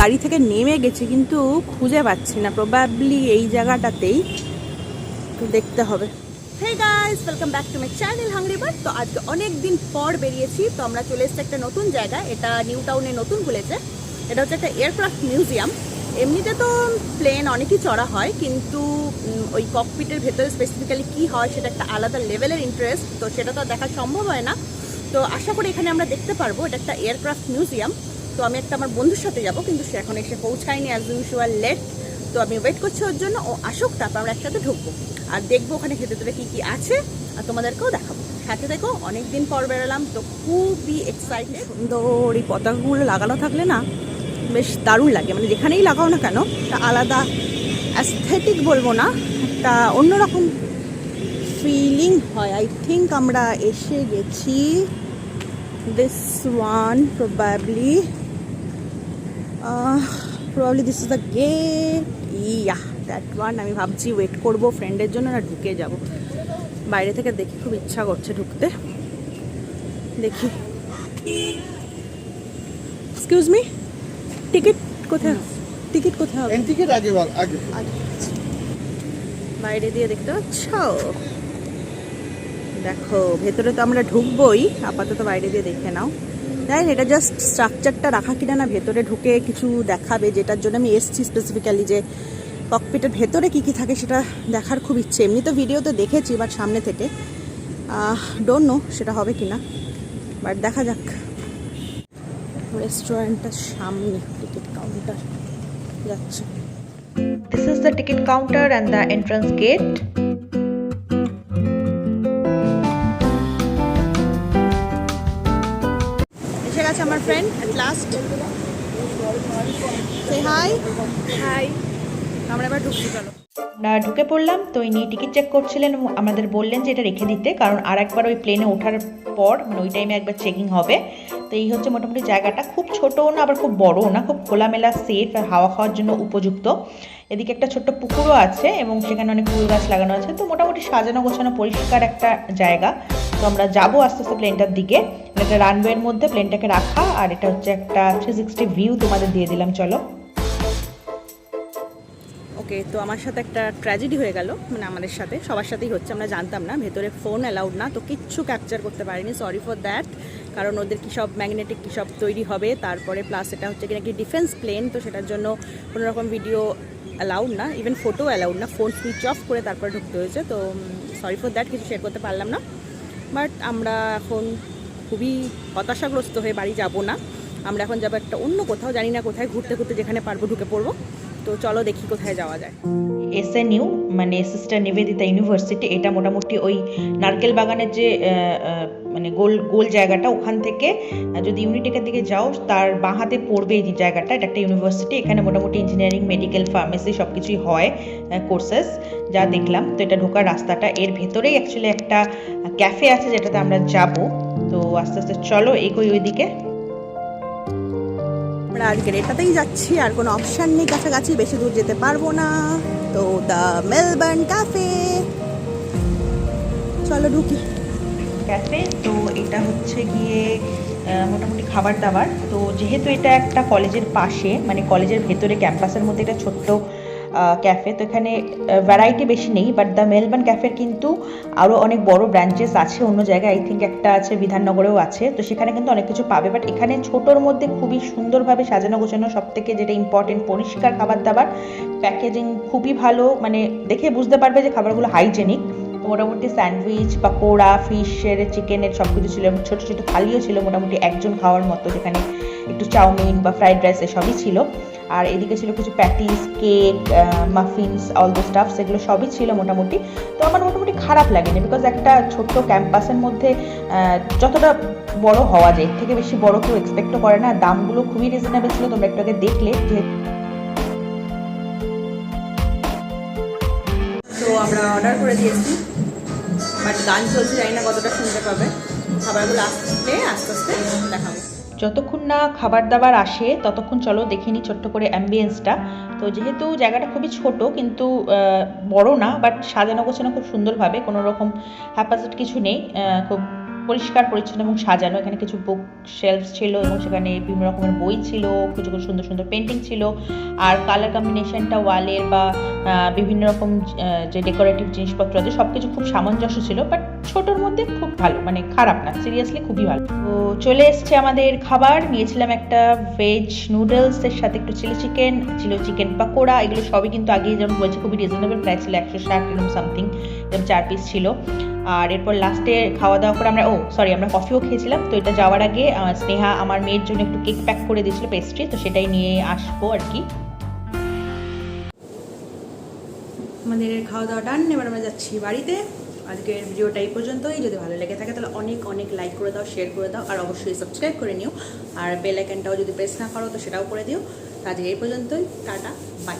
গাড়ি থেকে নেমে গেছি কিন্তু খুঁজে পাচ্ছি না, প্রবাবলি এই জায়গাটাতেই, তো দেখতে হবে। Hey guys, welcome back to my channel hungry bird. তো আজকে অনেক দিন পর বেরিয়েছি, তো আমরা চলে এসেছি একটা নতুন জায়গায়। এটা নিউ টাউনে নতুন খুলেছে। এটা হচ্ছে একটা এয়ারক্রাফট মিউজিয়াম। এমনিতে তো প্লেন অনেকই চড়া হয়, কিন্তু ওই ককপিটের ভেতরে স্পেসিফিক্যালি কী হয় সেটা একটা আলাদা লেভেলের ইন্টারেস্ট, তো সেটা তো দেখা সম্ভব হয় না। তো আশা করি এখানে আমরা দেখতে পারবো। এটা একটা এয়ারক্রাফট মিউজিয়াম। তো আমি একটা আমার বন্ধুর সাথে যাব, কিন্তু সে এখন এসে পৌঁছায়নি, অ্যাজ ইউজুয়াল লেট। তো আমি ওয়েট করছি ওর জন্য, ও আসুক, তারপর আমরা একসাথে ঢুকবো আর দেখবো ওখানে ভেতরে কী কী আছে, আর তোমাদেরকেও দেখাবো। সাথে দেখো অনেকদিন পর বেরোলাম, তো খুবই এক্সাইটেড। সুন্দর এই পতাকাগুলো লাগানো থাকলে না বেশ দারুণ লাগে, মানে যেখানেই লাগাও না কেন একটা আলাদা অ্যাস্থেটিক বলবো না, একটা অন্যরকম ফিলিং হয়। আই থিঙ্ক আমরা এসে গেছি, this one probably this is the gate, yeah that one. আমি ভাবছি ওয়েট করব ফ্রেন্ডের জন্য না ঢুকে যাব। বাইরে থেকে দেখি খুব ইচ্ছা করছে ঢুকতে, দেখি। এক্সকিউজ মি, টিকিট কোথায়? টিকিট কোথায় হবে? টিকিট আগে আগে বাইরে দিয়ে দেখতে পাচ্ছ, দেখো ভেতরে তো আমরা ঢুকবোই, আপাতত বাইরে দিয়ে দেখে নাও। তাই এটা জাস্ট স্ট্রাকচারটা রাখা কিনা না ভেতরে ঢুকে কিছু দেখাবে, যেটার জন্য আমি এসছি স্পেসিফিক্যালি, যে ককপিটের ভেতরে কী কী থাকে সেটা দেখার খুব ইচ্ছে। এমনি তো ভিডিওতে দেখেছি, বাট সামনে থেকে ডোন্ট নো সেটা হবে কি না, বাট দেখা যাক। রেস্টুরেন্টটার সামনে টিকিট কাউন্টার যাচ্ছে। This is the ticket counter and the entrance gate. এসে গেছে আমার ফ্রেন্ড এট লাস্ট। সে হাই। হাই। আমরা এবার ঢুকছি, চলো। আমরা ঢুকে পড়লাম, তো ইনি টিকিট চেক করছিলেন এবং আমাদের বললেন যে এটা রেখে দিতে, কারণ আর একবার ওই প্লেনে ওঠার পর মানে ওই টাইমে একবার চেকিং হবে। তো এই হচ্ছে মোটামুটি জায়গাটা, খুব ছোটও না আবার খুব বড়ও না, খুব খোলামেলা, সেফ আর হাওয়া খাওয়ার জন্য উপযুক্ত। এদিকে একটা ছোট্ট পুকুরও আছে এবং সেখানে অনেক ফুল গাছ লাগানো আছে, তো মোটামুটি সাজানো গোছানো পরিষ্কার একটা জায়গা। তো আমরা যাবো আস্তে আস্তে প্লেনটার দিকে। একটা রানওয়ের মধ্যে প্লেনটাকে রাখা, আর এটা হচ্ছে একটা 360 ভিউ তোমাদের দিয়ে দিলাম, চলো। ওকে, তো আমার সাথে একটা ট্র্যাজেডি হয়ে গেল, মানে আমাদের সাথে, সবার সাথেই হচ্ছে, আমরা জানতাম না। ভেতরে ফোন অ্যালাউড না, তো কিচ্ছু ক্যাপচার করতে পারিনি, সরি ফর দ্যাট। কারণ ওদের কী সব ম্যাগনেটিক কী সব তৈরি হবে, তারপরে প্লাস এটা হচ্ছে কি নাকি ডিফেন্স প্লেন, তো সেটার জন্য কোনো রকম ভিডিও অ্যালাউড না, ইভেন ফটো অ্যালাউড না, ফোন সুইচ অফ করে তারপরে ঢুকতে হয়েছে। তো সরি ফর দ্যাট, কিছু শেয়ার করতে পারলাম না। বাট আমরা এখন খুবই হতাশাগ্রস্ত হয়ে বাড়ি যাব না, আমরা এখন যাবো একটা অন্য কোথাও, জানি না কোথায়, ঘুরতে ঘুরতে যেখানে পারবো ঢুকে পড়বো। তো চলো দেখি কোথায় যাওয়া যায়। SNU মানে সিস্টার নিবেদিতা ইউনিভার্সিটি, এটা মোটামুটি ওই নারকেল বাগানের যে মানে গোল গোল জায়গাটা, ওখান থেকে যদি ইউনিটেকের দিকে যাও তার বাঁ হাতে পড়বে এই জায়গাটা। এটা একটা ইউনিভার্সিটি, এখানে মোটামুটি ইঞ্জিনিয়ারিং, মেডিকেল, ফার্মেসি সব কিছুই হয় কোর্সেস, যা দেখলাম। তো এটা ঢোকার রাস্তাটা, এর ভেতরেই অ্যাকচুয়ালি একটা ক্যাফে আছে যেটাতে আমরা যাব। তো আস্তে আস্তে চলো এগোই ওইদিকে। আমরা আজকের এটাতেই যাচ্ছি, আর কোনো অপশান নেই, কাছাকাছি বেশি দূর যেতে পারবো না। তো দ্য মেলবার্ন ক্যাফে, চলো ঢুকি ক্যাফে। তো এটা হচ্ছে গিয়ে মোটামুটি খাবার দাবার। তো যেহেতু এটা একটা কলেজের পাশে, মানে কলেজের ভেতরে ক্যাম্পাসের মধ্যে একটা ছোট্ট ক্যাফে, তো এখানে ভ্যারাইটি বেশি নেই, বাট দ্য মেলবার্ন ক্যাফের কিন্তু আরও অনেক বড় ব্রাঞ্চেস আছে অন্য জায়গায়, আই থিঙ্ক একটা আছে বিধাননগরেও আছে, তো সেখানে কিন্তু অনেক কিছু পাবে। বাট এখানে ছোটোর মধ্যে খুবই সুন্দরভাবে সাজানো গোছানো, সব থেকে যেটা ইম্পর্টেন্ট পরিষ্কার খাবার দাবার, প্যাকেজিং খুবই ভালো, মানে দেখে বুঝতে পারবে যে খাবারগুলো হাইজেনিক। মোটামুটি স্যান্ডউইচ, পাকোড়া, ফিশের, চিকেনের সব কিছু ছিল, ছোটো ছোটো থালিও ছিল মোটামুটি একজন খাওয়ার মতো, যেখানে একটু চাউমিন বা ফ্রাইড রাইস এসবই ছিল। আর এদিকে ছিল কিছু patties, cake, muffins, all the staff, সেগুলো সবই ছিল মোটামুটি। তো আমার মোটামুটি খারাপ লাগেনি, বিকজ একটা ছোট্ট ক্যাম্পাসের মধ্যে যতটা বড় হওয়া যায়, এর থেকে বেশি বড় কেউ এক্সপেক্টও করে না। দামগুলো খুবই রিজনেবল ছিল, তোমরা একটু আগে দেখলে। তো আমরা অর্ডার করে দিয়েছি, বাট গান চলছে, জানি না কতটা শুনতে পাবে। খাবারগুলো আস্তে আস্তে দেখাবো। যতক্ষণ না খাবার দাবার আসে ততক্ষণ চলো দেখিনি ছোট্ট করে অ্যাম্বিয়েন্সটা। তো যেহেতু জায়গাটা খুবই ছোট কিন্তু বড় না, বাট সাজানো গোছানো খুব সুন্দরভাবে, কোনো রকম হ্যাপাজেট কিছু নেই, খুব পরিষ্কার পরিচ্ছন্ন এবং সাজানো। এখানে কিছু বুক শেলফস ছিল এবং সেখানে বিভিন্ন রকমের বই ছিল, কিছু কিছু সুন্দর সুন্দর পেন্টিং ছিল। আর কালার কম্বিনেশনটা ওয়ালের বা বিভিন্ন রকম যে ডেকোরেটিভ জিনিসপত্র আছে সব কিছু খুব সামঞ্জস্য ছিল, বাট ছোটোর মধ্যে খুব ভালো, মানে খারাপ না, সিরিয়াসলি খুবই ভালো। তো চলে এসছে আমাদের খাবার। নিয়েছিলাম একটা ভেজ নুডলসের সাথে একটু চিলি চিকেন, ছিল চিকেন পাকোড়া। এগুলো সবই কিন্তু আগেই যেমন বলছি খুবই রিজনেবল প্রাইস ছিল, 160 এরকম সামথিং, এরকম 4 পিস ছিল। আর এরপর লাস্টে খাওয়া দাওয়া করে আমরা আমরা কফিও খেয়েছিলাম। তো এটা যাওয়ার আগে স্নেহা আমার মেয়ের জন্য একটু কেক প্যাক করে দিয়েছিল, পেস্ট্রি, তো সেটাই নিয়ে আসবো আর কি। আমাদের খাওয়া দাওয়া ডান, এবার আমরা যাচ্ছি বাড়িতে। আজকের ভিডিওটা এই পর্যন্তই। যদি ভালো লেগে থাকে তাহলে অনেক অনেক লাইক করে দাও, শেয়ার করে দাও, আর অবশ্যই সাবস্ক্রাইব করে নিও। আর বেল আইকনটাও যদি প্রেস না করো তো সেটাও করে দিও। আজকে এই পর্যন্তই, টাটা, বাই।